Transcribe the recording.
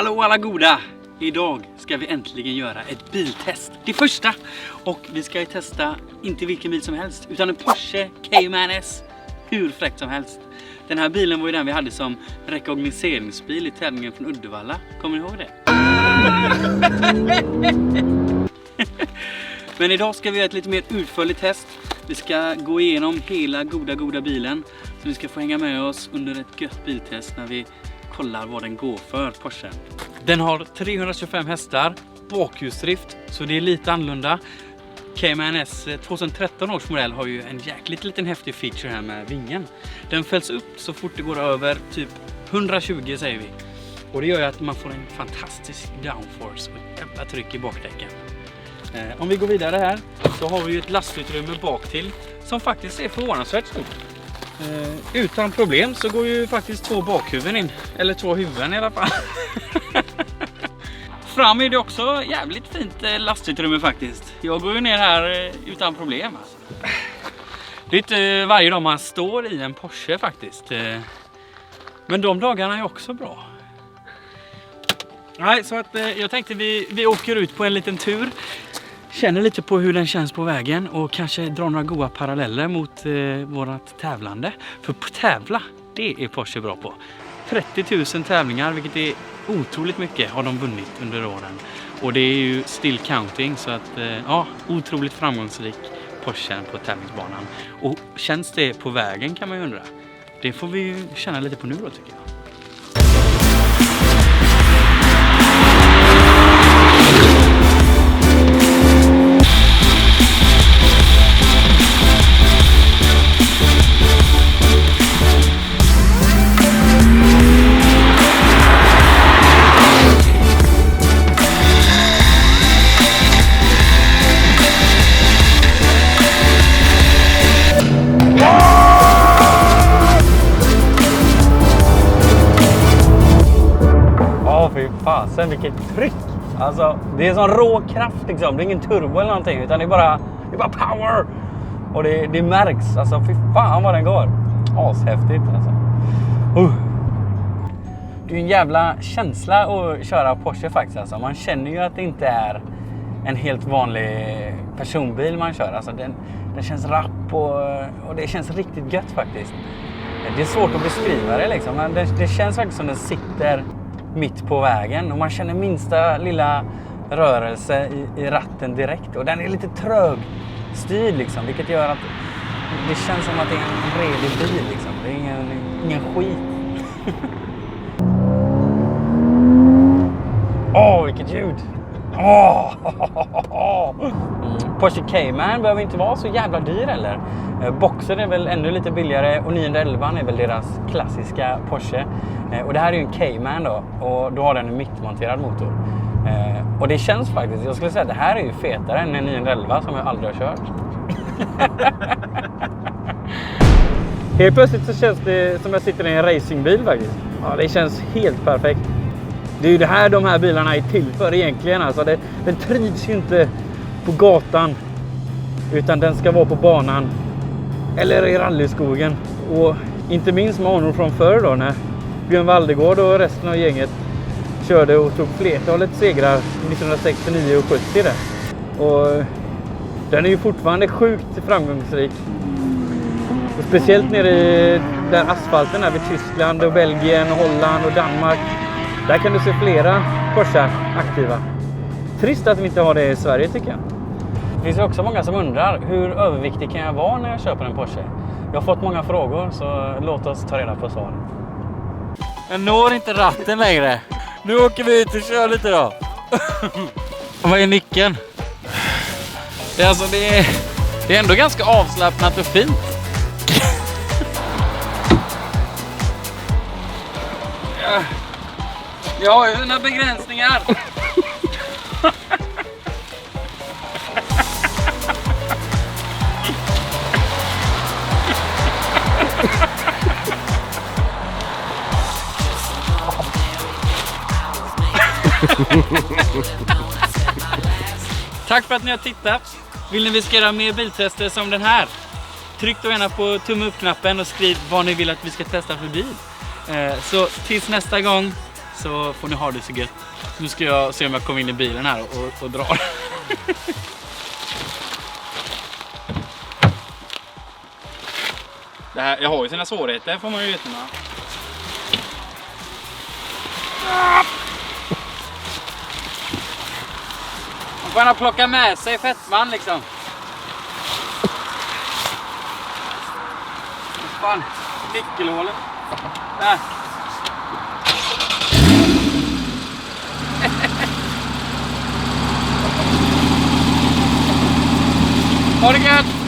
Hallå alla goda! Idag ska vi äntligen göra ett biltest. Det första! Och vi ska ju testa inte vilken bil som helst utan en Porsche Cayman S. Hur fräckt som helst. Den här bilen var ju den vi hade som rekognoseringsbil i tävlingen från Uddevalla. Kommer ni ihåg det? Men idag ska vi göra ett lite mer utförligt test. Vi ska gå igenom hela goda bilen. Så vi ska få hänga med oss under ett gött biltest när vi kollar vad den går för, Porsche. Den har 325 hästar, bakhjulsdrift, så det är lite annorlunda. Cayman S 2013 års modell har ju en jäkligt liten häftig feature här med vingen. Den fälls upp så fort det går över typ 120 säger vi. Och det gör ju att man får en fantastisk downforce och ett jävla tryck i bakdäcken. Om vi går vidare här så har vi ju ett lastutrymme bak till som faktiskt är förvånansvärt stort. Utan problem så går ju faktiskt 2 bakhuvuden in. Eller 2 huvuden i alla fall. Fram är det också jävligt fint lastutrymme faktiskt. Jag går ju ner här utan problem alltså. Det är inte varje dag man står i en Porsche faktiskt. Men de dagarna är också bra. Nej, så att jag tänkte vi åker ut på en liten tur. Känner lite på hur den känns på vägen och kanske drar några goda paralleller mot vårat tävlande. För på tävla, det är Porsche bra på. 30 000 tävlingar, vilket är otroligt mycket, har de vunnit under åren. Och det är ju still counting, så att ja, otroligt framgångsrik Porsche på tävlingsbanan. Och känns det på vägen kan man ju undra. Det får vi ju känna lite på nu då tycker jag. Fasen vilket tryck! Alltså det är sån rå kraft liksom. Det är ingen turbo eller någonting utan det är bara power! Och det märks. Alltså fy fan vad den går. Ashäftigt alltså. Det är en jävla känsla att köra Porsche faktiskt alltså. Man känner ju att det inte är en helt vanlig personbil man kör. Alltså den känns rapp och det känns riktigt gött faktiskt. Det är svårt att beskriva det liksom. Men det känns faktiskt som den sitter mitt på vägen och man känner minsta lilla rörelse i ratten direkt och den är lite trögstyrd liksom, vilket gör att det känns som att det är en redig bil liksom. Det är ingen skit. Vilket ljud! Porsche Cayman behöver inte vara så jävla dyr heller. Boxer är väl ännu lite billigare och 911 är väl deras klassiska Porsche. Och det här är ju en Cayman då och då har den en mittmonterad motor. Och det känns faktiskt, jag skulle säga att det här är ju fetare än en 911 som jag aldrig har kört. Helt plötsligt så känns det som jag sitter i en racingbil faktiskt. Ja, det känns helt perfekt. Det är ju det här de här bilarna är till för egentligen. Alltså den trivs ju inte på gatan utan den ska vara på banan eller i rallyskogen. Och inte minst med honom från förr då när Björn Valdegård och resten av gänget körde och tog flertalet segrar 1969 och 70 där. Och den är ju fortfarande sjukt framgångsrik. Och speciellt nere i där asfalten är vid Tyskland och Belgien och Holland och Danmark. Där kan du se flera Porsche aktiva. Trist att vi inte har det i Sverige tycker jag. Det finns också många som undrar hur överviktig kan jag vara när jag köper en Porsche? Jag har fått många frågor så låt oss ta reda på svaren. Jag når inte ratten längre. Nu åker vi ut och kör lite då. Vad är nyckeln? Det är ändå ganska avslappnat och fint. Jag har ju några begränsningar. Tack för att ni har tittat. Vill ni vi ska göra mer biltester som den här? Tryck då gärna på tumme upp-knappen och skriv vad ni vill att vi ska testa för bil. Så tills nästa gång, så får ni ha det så gött. Nu ska jag se om jag kommer in i bilen här och drar. Det här, jag har ju sina svårigheter, får man ju veta. Man får gärna plocka med sig fettman liksom. Fan, nyckelhålet. Där. Ha det gött!